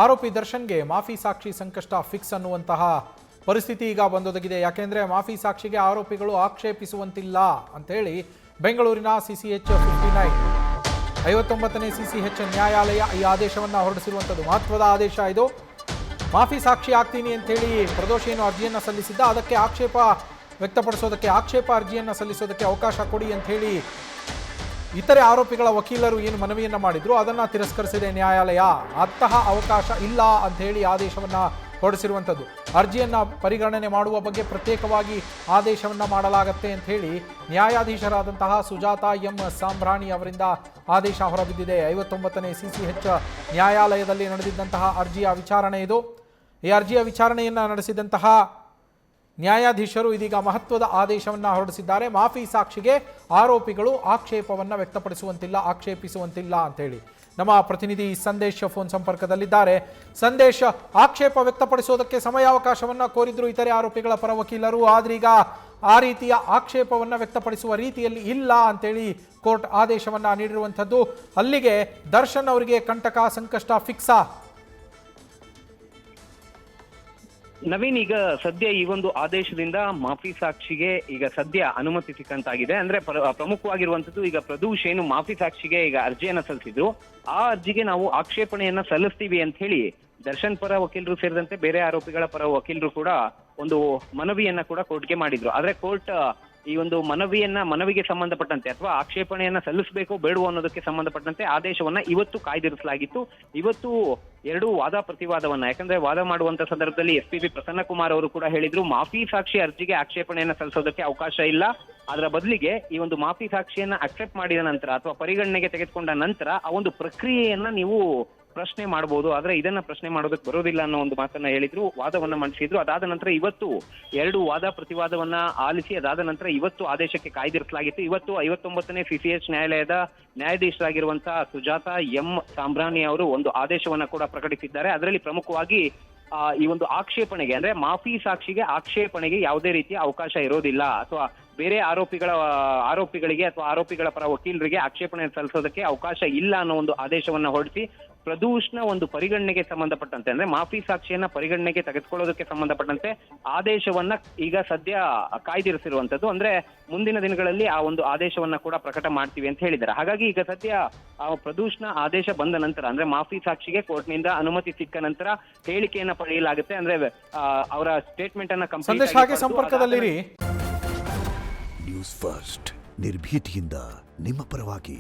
ಆರೋಪಿ ದರ್ಶನ್ಗೆ ಮಾಫಿ ಸಾಕ್ಷಿ ಸಂಕಷ್ಟ ಫಿಕ್ಸ್ ಅನ್ನುವಂತಹ ಪರಿಸ್ಥಿತಿ ಈಗ ಬಂದೊದಗಿದೆ. ಯಾಕೆಂದರೆ ಮಾಫಿ ಸಾಕ್ಷಿಗೆ ಆರೋಪಿಗಳು ಆಕ್ಷೇಪಿಸುವಂತಿಲ್ಲ ಅಂತೇಳಿ ಬೆಂಗಳೂರಿನ CCH 59ನೇ CCH ನ್ಯಾಯಾಲಯ ಈ ಆದೇಶವನ್ನು ಹೊರಡಿಸಿರುವಂಥದ್ದು. ಮಹತ್ವದ ಆದೇಶ ಇದು. ಮಾಫಿ ಸಾಕ್ಷಿ ಆಗ್ತೀನಿ ಅಂತೇಳಿ ಪ್ರದೋಷ್ ಏನು ಅರ್ಜಿಯನ್ನು ಸಲ್ಲಿಸಿದ್ದ ಅದಕ್ಕೆ ಆಕ್ಷೇಪ ವ್ಯಕ್ತಪಡಿಸೋದಕ್ಕೆ, ಆಕ್ಷೇಪ ಅರ್ಜಿಯನ್ನು ಸಲ್ಲಿಸೋದಕ್ಕೆ ಅವಕಾಶ ಕೊಡಿ ಅಂಥೇಳಿ ಇತರೆ ಆರೋಪಿಗಳ ವಕೀಲರು ಏನು ಮನವಿಯನ್ನು ಮಾಡಿದ್ರು ಅದನ್ನು ತಿರಸ್ಕರಿಸಿದೆ ನ್ಯಾಯಾಲಯ. ಅಂತಹ ಅವಕಾಶ ಇಲ್ಲ ಅಂಥೇಳಿ ಆದೇಶವನ್ನು ಹೊರಡಿಸಿರುವಂಥದ್ದು. ಅರ್ಜಿಯನ್ನು ಪರಿಗಣನೆ ಮಾಡುವ ಬಗ್ಗೆ ಪ್ರತ್ಯೇಕವಾಗಿ ಆದೇಶವನ್ನು ಮಾಡಲಾಗತ್ತೆ ಅಂಥೇಳಿ ನ್ಯಾಯಾಧೀಶರಾದಂತಹ ಸುಜಾತಾ ಎಂ ಸಾಂಬ್ರಾಣಿ ಅವರಿಂದ ಆದೇಶ ಹೊರಬಿದ್ದಿದೆ. 59ನೇ CCH ನ್ಯಾಯಾಲಯದಲ್ಲಿ ನಡೆದಿದ್ದಂತಹ ಅರ್ಜಿಯ ವಿಚಾರಣೆ ಇದು. ಈ ಅರ್ಜಿಯ ವಿಚಾರಣೆಯನ್ನು ನಡೆಸಿದಂತಹ ನ್ಯಾಯಾಧೀಶರು ಇದೀಗ ಮಹತ್ವದ ಆದೇಶವನ್ನು ಹೊರಡಿಸಿದ್ದಾರೆ. ಮಾಫಿ ಸಾಕ್ಷಿಗೆ ಆರೋಪಿಗಳು ಆಕ್ಷೇಪವನ್ನು ವ್ಯಕ್ತಪಡಿಸುವಂತಿಲ್ಲ, ಆಕ್ಷೇಪಿಸುವಂತಿಲ್ಲ ಅಂತೇಳಿ. ನಮ್ಮ ಪ್ರತಿನಿಧಿ ಸಂದೇಶ್ ಫೋನ್ ಸಂಪರ್ಕದಲ್ಲಿದ್ದಾರೆ. ಸಂದೇಶ್, ಆಕ್ಷೇಪ ವ್ಯಕ್ತಪಡಿಸೋದಕ್ಕೆ ಸಮಯಾವಕಾಶವನ್ನು ಕೋರಿದ್ರು ಇತರೆ ಆರೋಪಿಗಳ ಪರ ವಕೀಲರು. ಆದ್ರೀಗ ಆ ರೀತಿಯ ಆಕ್ಷೇಪವನ್ನು ವ್ಯಕ್ತಪಡಿಸುವ ರೀತಿಯಲ್ಲಿ ಇಲ್ಲ ಅಂತೇಳಿ ಕೋರ್ಟ್ ಆದೇಶವನ್ನು ನೀಡಿರುವಂಥದ್ದು. ಅಲ್ಲಿಗೆ ದರ್ಶನ್ ಅವರಿಗೆ ಕಂಟಕ ಸಂಕಷ್ಟ ಫಿಕ್ಸಾ? ನವೀನ್, ಈಗ ಸದ್ಯ ಈ ಒಂದು ಆದೇಶದಿಂದ ಮಾಫಿ ಸಾಕ್ಷಿಗೆ ಈಗ ಸದ್ಯ ಅನುಮತಿ ಸಿಕ್ಕಂತಾಗಿದೆ. ಅಂದ್ರೆ ಪ್ರಮುಖವಾಗಿರುವಂತದ್ದು, ಈಗ ಪ್ರದೋಷ್ ಏನು ಮಾಫಿ ಸಾಕ್ಷಿಗೆ ಈಗ ಅರ್ಜಿಯನ್ನ ಸಲ್ಲಿಸಿದ್ರು, ಆ ಅರ್ಜಿಗೆ ನಾವು ಆಕ್ಷೇಪಣೆಯನ್ನ ಸಲ್ಲಿಸ್ತೀವಿ ಅಂತ ಹೇಳಿ ದರ್ಶನ್ ಪರ ವಕೀಲರು ಸೇರಿದಂತೆ ಬೇರೆ ಆರೋಪಿಗಳ ಪರ ವಕೀಲರು ಕೂಡ ಒಂದು ಮನವಿಯನ್ನ ಕೂಡ ಕೋರ್ಟ್ಗೆ ಮಾಡಿದ್ರು. ಆದ್ರೆ ಕೋರ್ಟ್ ಈ ಒಂದು ಮನವಿಗೆ ಸಂಬಂಧಪಟ್ಟಂತೆ ಅಥವಾ ಆಕ್ಷೇಪಣೆಯನ್ನ ಸಲ್ಲಿಸಬೇಕು ಬೇಡವೋ ಅನ್ನೋದಕ್ಕೆ ಸಂಬಂಧಪಟ್ಟಂತೆ ಆದೇಶವನ್ನ ಇವತ್ತು ಕಾಯ್ದಿರಿಸಲಾಗಿತ್ತು. ಇವತ್ತು ಎರಡು ವಾದ ಪ್ರತಿವಾದವನ್ನ, ಯಾಕಂದ್ರೆ ವಾದ ಮಾಡುವಂತ ಸಂದರ್ಭದಲ್ಲಿ SPP ಪ್ರಸನ್ನಕುಮಾರ್ ಅವರು ಕೂಡ ಹೇಳಿದ್ರು, ಮಾಫಿ ಸಾಕ್ಷಿ ಅರ್ಜಿಗೆ ಆಕ್ಷೇಪಣೆಯನ್ನ ಸಲ್ಲಿಸೋದಕ್ಕೆ ಅವಕಾಶ ಇಲ್ಲ. ಅದರ ಬದಲಿಗೆ ಈ ಒಂದು ಮಾಫಿ ಸಾಕ್ಷಿಯನ್ನ ಅಕ್ಸೆಪ್ಟ್ ಮಾಡಿದ ನಂತರ ಅಥವಾ ಪರಿಗಣನೆಗೆ ತೆಗೆದುಕೊಂಡ ನಂತರ ಆ ಒಂದು ಪ್ರಕ್ರಿಯೆಯನ್ನ ನೀವು ಪ್ರಶ್ನೆ ಮಾಡಬಹುದು, ಆದ್ರೆ ಇದನ್ನ ಪ್ರಶ್ನೆ ಮಾಡೋದಕ್ಕೆ ಬರೋದಿಲ್ಲ ಅನ್ನೋ ಒಂದು ಮಾತನ್ನ ಹೇಳಿದ್ರು, ವಾದವನ್ನ ಮಂಡಿಸಿದ್ರು. ಅದಾದ ನಂತರ ಇವತ್ತು ಎರಡು ವಾದ ಪ್ರತಿವಾದವನ್ನ ಆಲಿಸಿ ಅದಾದ ನಂತರ ಇವತ್ತು ಆದೇಶಕ್ಕೆ ಕಾಯ್ದಿರಿಸಲಾಗಿತ್ತು. ಇವತ್ತು 59ನೇ CCH ನ್ಯಾಯಾಲಯದ ನ್ಯಾಯಾಧೀಶರಾಗಿರುವಂತಹ ಸುಜಾತಾ ಎಂ ಸಾಂಬ್ರಾಣಿ ಅವರು ಒಂದು ಆದೇಶವನ್ನ ಕೂಡ ಪ್ರಕಟಿಸಿದ್ದಾರೆ. ಅದರಲ್ಲಿ ಪ್ರಮುಖವಾಗಿ ಈ ಒಂದು ಆಕ್ಷೇಪಣೆಗೆ, ಅಂದ್ರೆ ಮಾಫಿ ಸಾಕ್ಷಿಗೆ ಆಕ್ಷೇಪಣೆಗೆ ಯಾವುದೇ ರೀತಿಯ ಅವಕಾಶ ಇರೋದಿಲ್ಲ ಅಥವಾ ಬೇರೆ ಆರೋಪಿಗಳಿಗೆ ಅಥವಾ ಆರೋಪಿಗಳ ಪರ ವಕೀಲರಿಗೆ ಆಕ್ಷೇಪಣೆ ಸಲ್ಲಿಸೋದಕ್ಕೆ ಅವಕಾಶ ಇಲ್ಲ ಅನ್ನೋ ಒಂದು ಆದೇಶವನ್ನ ಹೊರಡಿಸಿ ಪ್ರದೋಷ್ನ ಒಂದು ಪರಿಗಣನೆಗೆ ಸಂಬಂಧಪಟ್ಟಂತೆ, ಅಂದ್ರೆ ಮಾಫಿ ಸಾಕ್ಷಿಯನ್ನ ಪರಿಗಣನೆಗೆ ತೆಗೆದುಕೊಳ್ಳೋದಕ್ಕೆ ಸಂಬಂಧಪಟ್ಟಂತೆ ಆದೇಶವನ್ನ ಈಗ ಸದ್ಯ ಕಾಯ್ದಿರಿಸಿರುವಂತದ್ದು. ಅಂದ್ರೆ ಮುಂದಿನ ದಿನಗಳಲ್ಲಿ ಆ ಒಂದು ಆದೇಶವನ್ನ ಕೂಡ ಪ್ರಕಟ ಮಾಡ್ತೀವಿ ಅಂತ ಹೇಳಿದ್ದಾರೆ. ಹಾಗಾಗಿ ಈಗ ಸದ್ಯ ಪ್ರದೋಷ್ನ ಆದೇಶ ಬಂದ ನಂತರ, ಅಂದ್ರೆ ಮಾಫಿ ಸಾಕ್ಷಿಗೆ ಕೋರ್ಟ್ನಿಂದ ಅನುಮತಿ ಸಿಕ್ಕ ನಂತರ ಹೇಳಿಕೆಯನ್ನ ಪಡೆಯಲಾಗುತ್ತೆ. ಅಂದ್ರೆ ಅವರ ಸ್ಟೇಟ್ಮೆಂಟ್ ಅನ್ನ ಸಂದೇಶ್ ಹಾಗೆ ಸಂಪರ್ಕದಲ್ಲಿರಿ. ನ್ಯೂಸ್ ಫಸ್ಟ್, ನಿರ್ಭೀತಿಯಿಂದ ನಿಮ್ಮ ಪರವಾಗಿ.